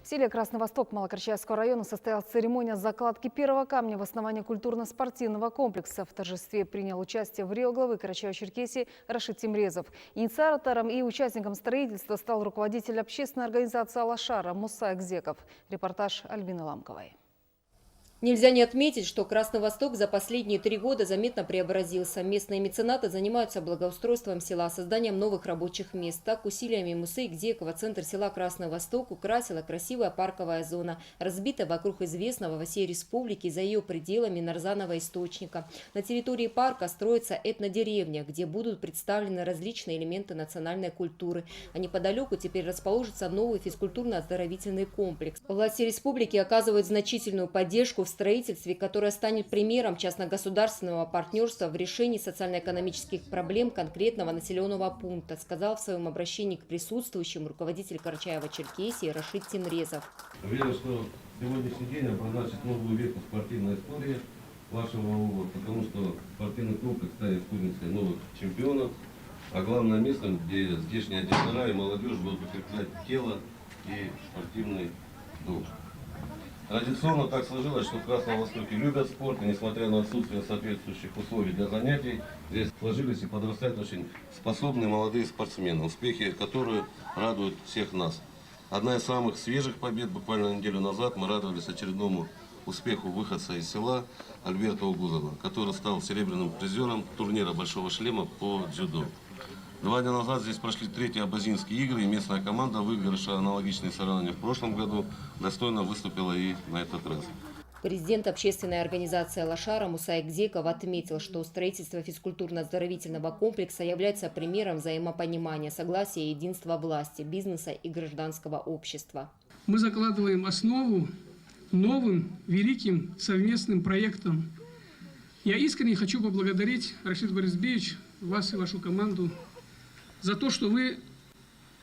В селе Красный Восток Малокарчаевского района состоялась церемония закладки первого камня в основании культурно-спортивного комплекса. В торжестве принял участие в Рио главы Карачаево-Черкесии Рашид Тимрезов. Инициатором и участником строительства стал руководитель общественной организации «Алашара» Муса Экзеков. Репортаж Альбины Ламковой. Нельзя не отметить, что Красный Восток за последние 3 года заметно преобразился. Местные меценаты занимаются благоустройством села, созданием новых рабочих мест. Так, усилиями Мусы Экзекова центр села Красный Восток украсила красивая парковая зона, разбитая вокруг известного во всей республике за ее пределами Нарзанного источника. На территории парка строится этнодеревня, где будут представлены различные элементы национальной культуры. А неподалеку теперь расположится новый физкультурно-оздоровительный комплекс. Власти республики оказывают значительную поддержку в строительстве, которое станет примером частно-государственного партнерства в решении социально-экономических проблем конкретного населенного пункта, сказал в своем обращении к присутствующим руководитель Карачаево-Черкесии Рашид Тимрезов. Уверен, что сегодняшний день обозначит новую веху в спортивной истории вашего ОВО, потому что спортивный комплекс станет кузницей новых чемпионов, а главное местом, где здешние директора и молодежь будут укреплять тело и спортивный дух. Традиционно так сложилось, что в Красном Востоке любят спорт, и несмотря на отсутствие соответствующих условий для занятий, здесь сложились и подрастают очень способные молодые спортсмены, успехи которые радуют всех нас. Одна из самых свежих побед, буквально неделю назад, мы радовались очередному успеху выходца из села Альберта Угузова, который стал серебряным призером турнира «Большого шлема» по дзюдо. 2 дня назад здесь прошли 3-е абазинские игры, и местная команда, выигравшая аналогичные соревнования в прошлом году, достойно выступила и на этот раз. Президент общественной организации «Алашара» Муса Экзеков отметил, что строительство физкультурно-оздоровительного комплекса является примером взаимопонимания, согласия и единства власти, бизнеса и гражданского общества. Мы закладываем основу новым великим совместным проектом. Я искренне хочу поблагодарить, Рашид Борисович, вас и вашу команду за то, что вы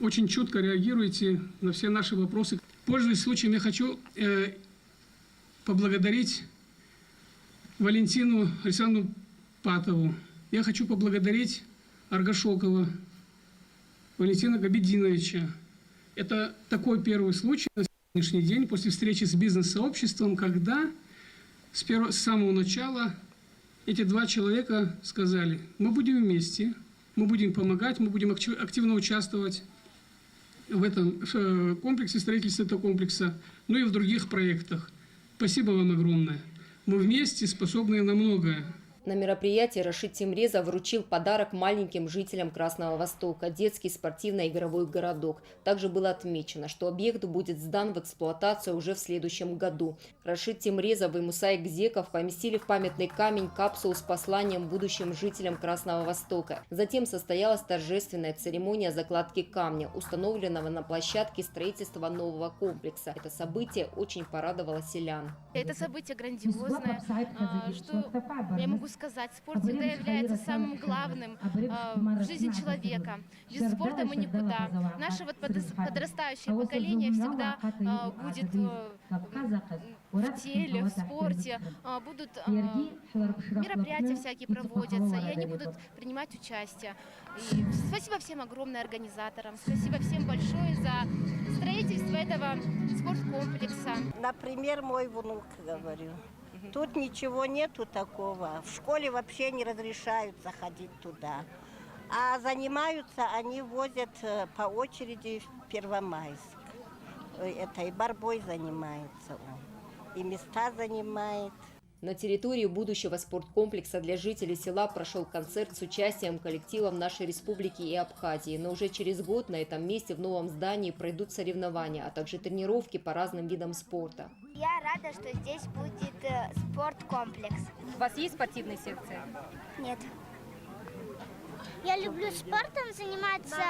очень чутко реагируете на все наши вопросы. Пользуясь случаем, я хочу поблагодарить Валентину Александровну Патову. Я хочу поблагодарить Аргашокова Валентина Габидиновича. Это такой первый случай на сегодняшний день после встречи с бизнес-сообществом, когда с самого начала эти 2 человека сказали: мы будем вместе, мы будем помогать, мы будем активно участвовать в этом комплексе, строительстве этого комплекса, ну и в других проектах. Спасибо вам огромное. Мы вместе способны на многое. На мероприятии Рашид Тимрезов вручил подарок маленьким жителям Красного Востока – детский спортивно-игровой городок. Также было отмечено, что объект будет сдан в эксплуатацию уже в следующем году. Рашид Тимрезов и Муса Экзеков поместили в памятный камень капсулу с посланием будущим жителям Красного Востока. Затем состоялась торжественная церемония закладки камня, установленного на площадке строительства нового комплекса. Это событие очень порадовало селян. Это событие грандиозное, что я могу сказать, спорт всегда является самым главным в жизни человека. Без спорта мы никуда. Наше подрастающее поколение всегда будет в теле, в спорте, будут мероприятия всякие проводятся, и они будут принимать участие. И спасибо всем огромное организаторам, спасибо всем большое за строительство этого спорткомплекса. Например, мой внук, говорю. Тут ничего нету такого. В школе вообще не разрешают заходить туда. А занимаются, они возят по очереди в Первомайск. Это и борьбой занимается он, и места занимает. На территории будущего спорткомплекса для жителей села прошел концерт с участием коллективов нашей республики и Абхазии. Но уже через год на этом месте в новом здании пройдут соревнования, а также тренировки по разным видам спорта. Я рада, что здесь будет спорткомплекс. У вас есть спортивные секции? Нет. Я люблю спортом заниматься,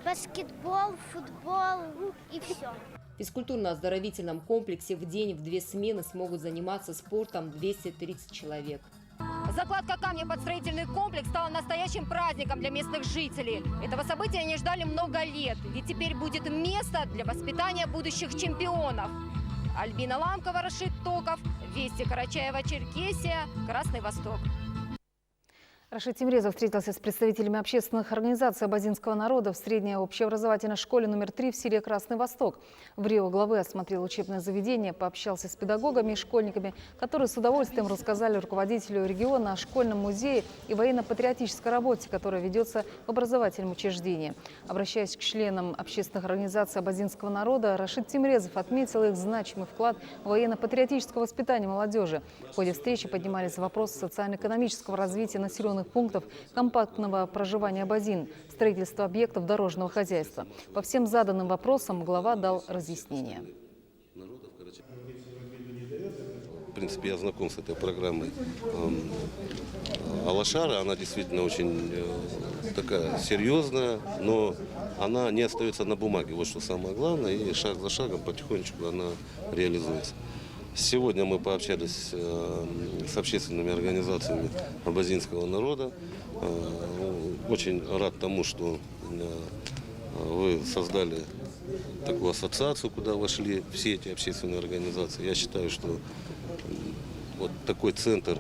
баскетбол, футбол и все. В физкультурно-оздоровительном комплексе в день в 2 смены смогут заниматься спортом 230 человек. Закладка камня под строительный комплекс стала настоящим праздником для местных жителей. Этого события они ждали много лет, ведь теперь будет место для воспитания будущих чемпионов. Альбина Ламкова, Рашид Токов, Вести Карачаево-Черкесия, Красный Восток. Рашид Тимрезов встретился с представителями общественных организаций абазинского народа в средней общеобразовательной школе номер 3 в селе Красный Восток. В Рио главы осмотрел учебное заведение, пообщался с педагогами и школьниками, которые с удовольствием рассказали руководителю региона о школьном музее и военно-патриотической работе, которая ведется в образовательном учреждении. Обращаясь к членам общественных организаций абазинского народа, Рашид Тимрезов отметил их значимый вклад в военно-патриотическое воспитание молодежи. В ходе встречи поднимались вопросы социально-экономического развития населенных пунктов, компактного проживания абазин, строительства объектов дорожного хозяйства. По всем заданным вопросам глава дал разъяснение. В принципе, я знаком с этой программой Алашара. Она действительно очень такая серьезная, но она не остается на бумаге. Вот что самое главное. И шаг за шагом потихонечку она реализуется. Сегодня мы пообщались с общественными организациями абазинского народа. Очень рад тому, что вы создали такую ассоциацию, куда вошли все эти общественные организации. Я считаю, что вот такой центр,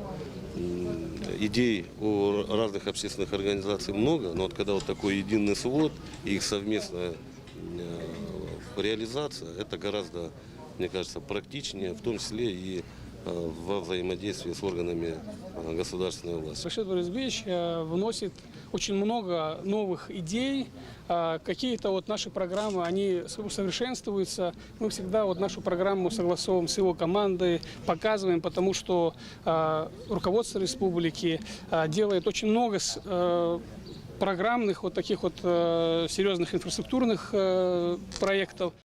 идей у разных общественных организаций много, но вот когда вот такой единый свод и их совместная реализация, это гораздо, мне кажется, практичнее, в том числе и во взаимодействии с органами государственной власти. Рашид Борисович вносит очень много новых идей. Какие-то вот наши программы, они усовершенствуются. Мы всегда вот нашу программу согласовываем с его командой, показываем, потому что руководство республики делает очень много программных вот таких вот серьезных инфраструктурных проектов.